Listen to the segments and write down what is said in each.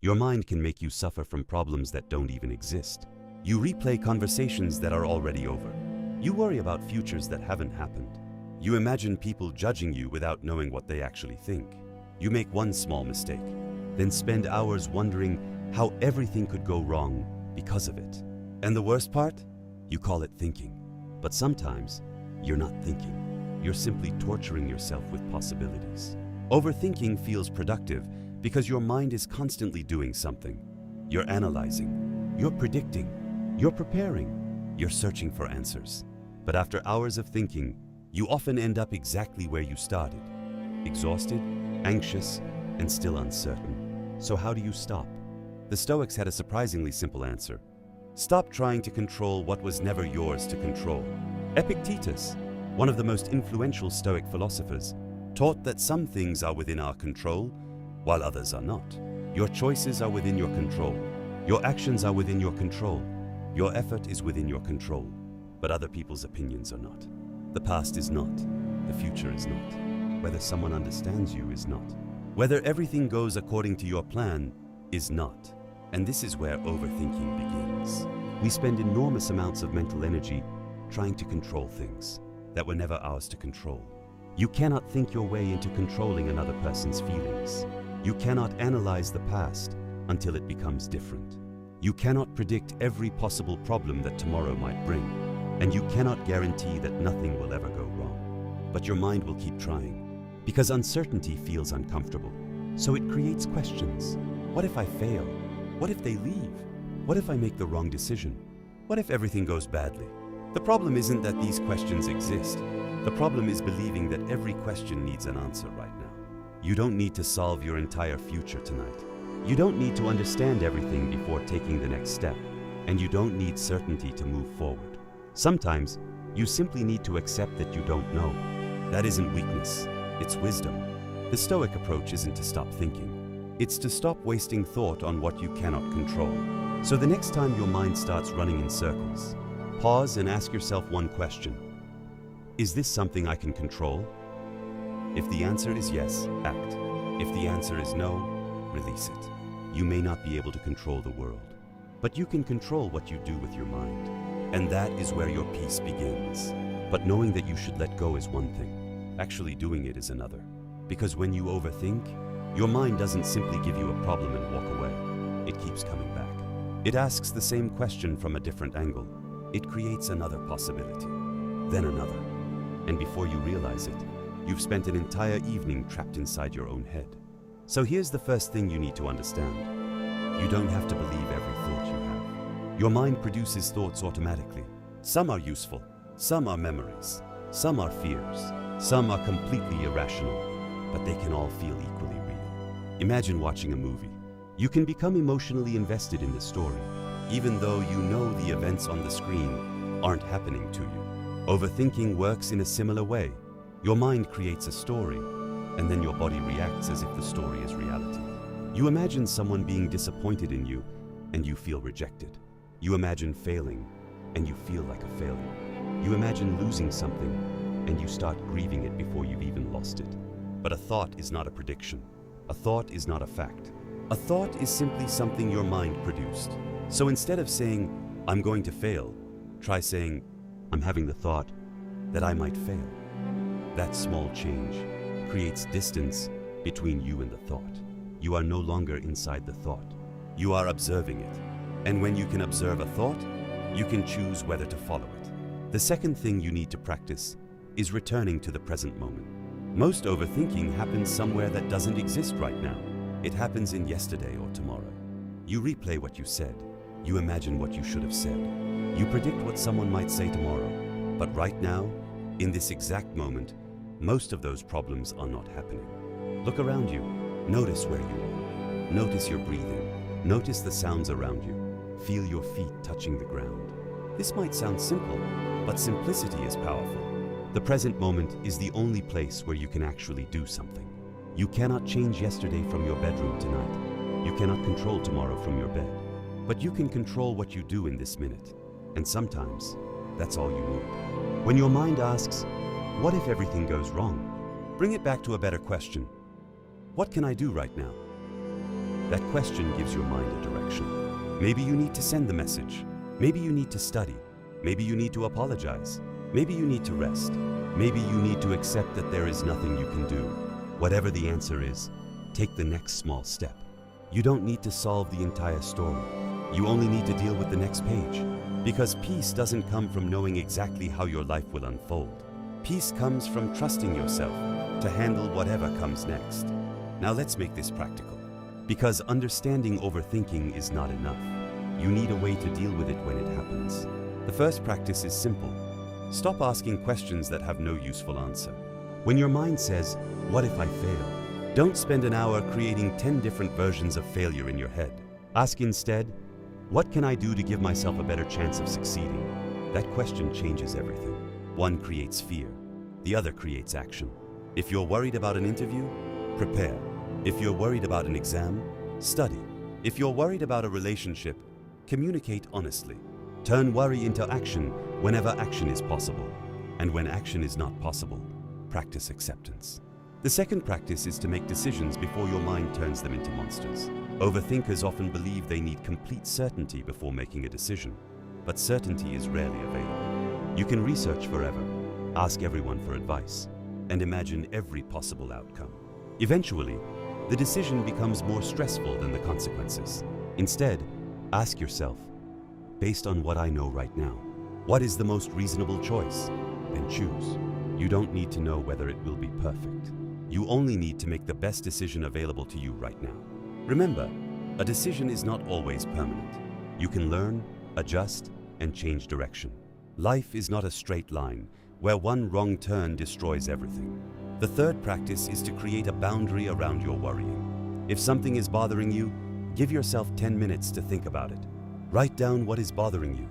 Your mind can make you suffer from problems that don't even exist. You replay conversations that are already over. You worry about futures that haven't happened. You imagine people judging you without knowing what they actually think. You make one small mistake, then spend hours wondering how everything could go wrong because of it. And the worst part? You call it thinking. But sometimes, you're not thinking. You're simply torturing yourself with possibilities. Overthinking feels productive because your mind is constantly doing something. You're analyzing, you're predicting, you're preparing, you're searching for answers. But after hours of thinking, you often end up exactly where you started. Exhausted, anxious, and still uncertain. So how do you stop? The Stoics had a surprisingly simple answer. Stop trying to control what was never yours to control. Epictetus, one of the most influential Stoic philosophers, taught that some things are within our control, while others are not. Your choices are within your control. Your actions are within your control. Your effort is within your control. But other people's opinions are not. The past is not. The future is not. Whether someone understands you is not. Whether everything goes according to your plan is not. And this is where overthinking begins. We spend enormous amounts of mental energy trying to control things that were never ours to control. You cannot think your way into controlling another person's feelings. You cannot analyze the past until it becomes different. You cannot predict every possible problem that tomorrow might bring. And you cannot guarantee that nothing will ever go wrong. But your mind will keep trying, because uncertainty feels uncomfortable. So it creates questions. What if I fail? What if they leave? What if I make the wrong decision? What if everything goes badly? The problem isn't that these questions exist. The problem is believing that every question needs an answer right now. You don't need to solve your entire future tonight. You don't need to understand everything before taking the next step. And you don't need certainty to move forward. Sometimes, you simply need to accept that you don't know. That isn't weakness, it's wisdom. The Stoic approach isn't to stop thinking. It's to stop wasting thought on what you cannot control. So the next time your mind starts running in circles, pause and ask yourself one question. Is this something I can control? If the answer is yes, act. If the answer is no, release it. You may not be able to control the world, but you can control what you do with your mind. And that is where your peace begins. But knowing that you should let go is one thing. Actually doing it is another. Because when you overthink, your mind doesn't simply give you a problem and walk away. It keeps coming back. It asks the same question from a different angle. It creates another possibility, then another. And before you realize it, you've spent an entire evening trapped inside your own head. So here's the first thing you need to understand. You don't have to believe every thought you have. Your mind produces thoughts automatically. Some are useful, some are memories, some are fears, some are completely irrational, but they can all feel equally real. Imagine watching a movie. You can become emotionally invested in the story, even though you know the events on the screen aren't happening to you. Overthinking works in a similar way. Your mind creates a story, and then your body reacts as if the story is reality. You imagine someone being disappointed in you, and you feel rejected. You imagine failing, and you feel like a failure. You imagine losing something, and you start grieving it before you've even lost it. But a thought is not a prediction. A thought is not a fact. A thought is simply something your mind produced. So instead of saying, I'm going to fail, try saying, I'm having the thought that I might fail. That small change creates distance between you and the thought. You are no longer inside the thought. You are observing it. And when you can observe a thought, you can choose whether to follow it. The second thing you need to practice is returning to the present moment. Most overthinking happens somewhere that doesn't exist right now. It happens in yesterday or tomorrow. You replay what you said. You imagine what you should have said. You predict what someone might say tomorrow. But right now, in this exact moment, most of those problems are not happening. Look around you. Notice where you are. Notice your breathing. Notice the sounds around you. Feel your feet touching the ground. This might sound simple, but simplicity is powerful. The present moment is the only place where you can actually do something. You cannot change yesterday from your bedroom tonight. You cannot control tomorrow from your bed. But you can control what you do in this minute. And sometimes, that's all you need. When your mind asks, what if everything goes wrong? Bring it back to a better question. What can I do right now? That question gives your mind a direction. Maybe you need to send the message. Maybe you need to study. Maybe you need to apologize. Maybe you need to rest. Maybe you need to accept that there is nothing you can do. Whatever the answer is, take the next small step. You don't need to solve the entire story. You only need to deal with the next page. Because peace doesn't come from knowing exactly how your life will unfold. Peace comes from trusting yourself to handle whatever comes next. Now let's make this practical. Because understanding overthinking is not enough. You need a way to deal with it when it happens. The first practice is simple. Stop asking questions that have no useful answer. When your mind says, "What if I fail?" don't spend an hour creating 10 different versions of failure in your head. Ask instead, "What can I do to give myself a better chance of succeeding?" That question changes everything. One creates fear, the other creates action. If you're worried about an interview, prepare. If you're worried about an exam, study. If you're worried about a relationship, communicate honestly. Turn worry into action whenever action is possible. And when action is not possible, practice acceptance. The second practice is to make decisions before your mind turns them into monsters. Overthinkers often believe they need complete certainty before making a decision, but certainty is rarely available. You can research forever, ask everyone for advice, and imagine every possible outcome. Eventually, the decision becomes more stressful than the consequences. Instead, ask yourself, based on what I know right now, what is the most reasonable choice? Then choose. You don't need to know whether it will be perfect. You only need to make the best decision available to you right now. Remember, a decision is not always permanent. You can learn, adjust, and change direction. Life is not a straight line where one wrong turn destroys everything. The third practice is to create a boundary around your worrying. If something is bothering you, give yourself 10 minutes to think about it. Write down what is bothering you.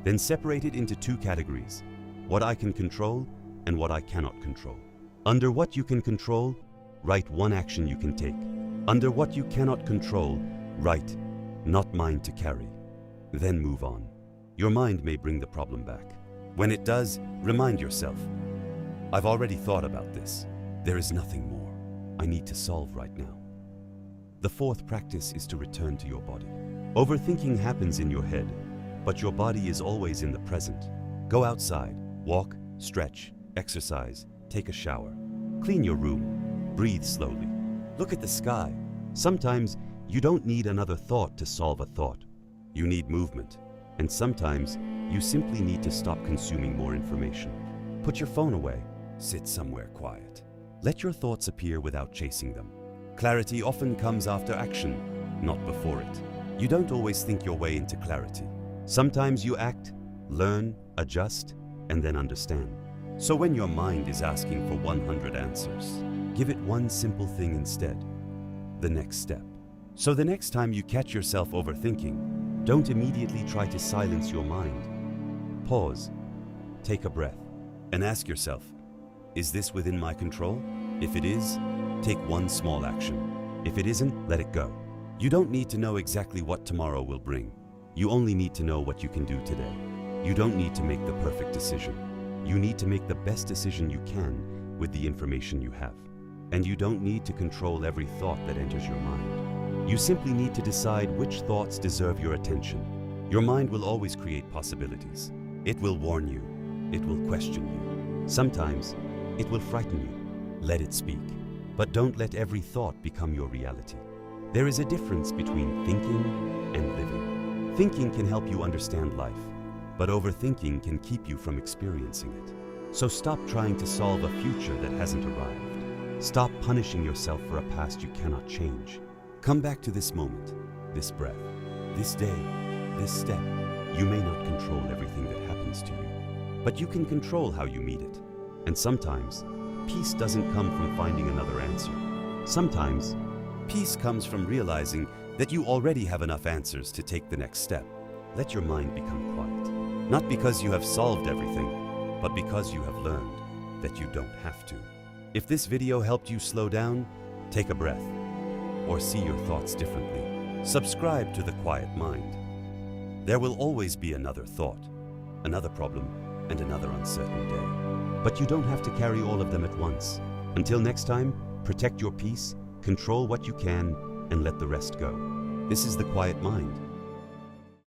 Then separate it into two categories: what I can control and what I cannot control. Under what you can control, write one action you can take. Under what you cannot control, write, "Not mine to carry." Then move on. Your mind may bring the problem back. When it does, remind yourself, "I've already thought about this. There is nothing more I need to solve right now." The fourth practice is to return to your body. Overthinking happens in your head, but your body is always in the present. Go outside, walk, stretch, exercise, take a shower. Clean your room, breathe slowly. Look at the sky. Sometimes you don't need another thought to solve a thought. You need movement. And sometimes you simply need to stop consuming more information. Put your phone away. Sit somewhere quiet. Let your thoughts appear without chasing them. Clarity often comes after action, not before it. You don't always think your way into clarity. Sometimes you act, learn, adjust, and then understand. So when your mind is asking for 100 answers, give it one simple thing instead: the next step. So the next time you catch yourself overthinking, don't immediately try to silence your mind. Pause, take a breath, and ask yourself, is this within my control? If it is, take one small action. If it isn't, let it go. You don't need to know exactly what tomorrow will bring. You only need to know what you can do today. You don't need to make the perfect decision. You need to make the best decision you can with the information you have. And you don't need to control every thought that enters your mind. You simply need to decide which thoughts deserve your attention. Your mind will always create possibilities. It will warn you. It will question you. Sometimes it will frighten you. Let it speak. But don't let every thought become your reality. There is a difference between thinking and living. Thinking can help you understand life, but overthinking can keep you from experiencing it. So stop trying to solve a future that hasn't arrived. Stop punishing yourself for a past you cannot change. Come back to this moment, this breath, this day, this step. You may not control everything that happens to you, but you can control how you meet it. And sometimes, peace doesn't come from finding another answer. Sometimes, peace comes from realizing that you already have enough answers to take the next step. Let your mind become quiet. Not because you have solved everything, but because you have learned that you don't have to. If this video helped you slow down, take a breath, or see your thoughts differently. Subscribe to The Quiet Mind. There will always be another thought, another problem, and another uncertain day. But you don't have to carry all of them at once. Until next time, protect your peace, control what you can, and let the rest go. This is the quiet mind.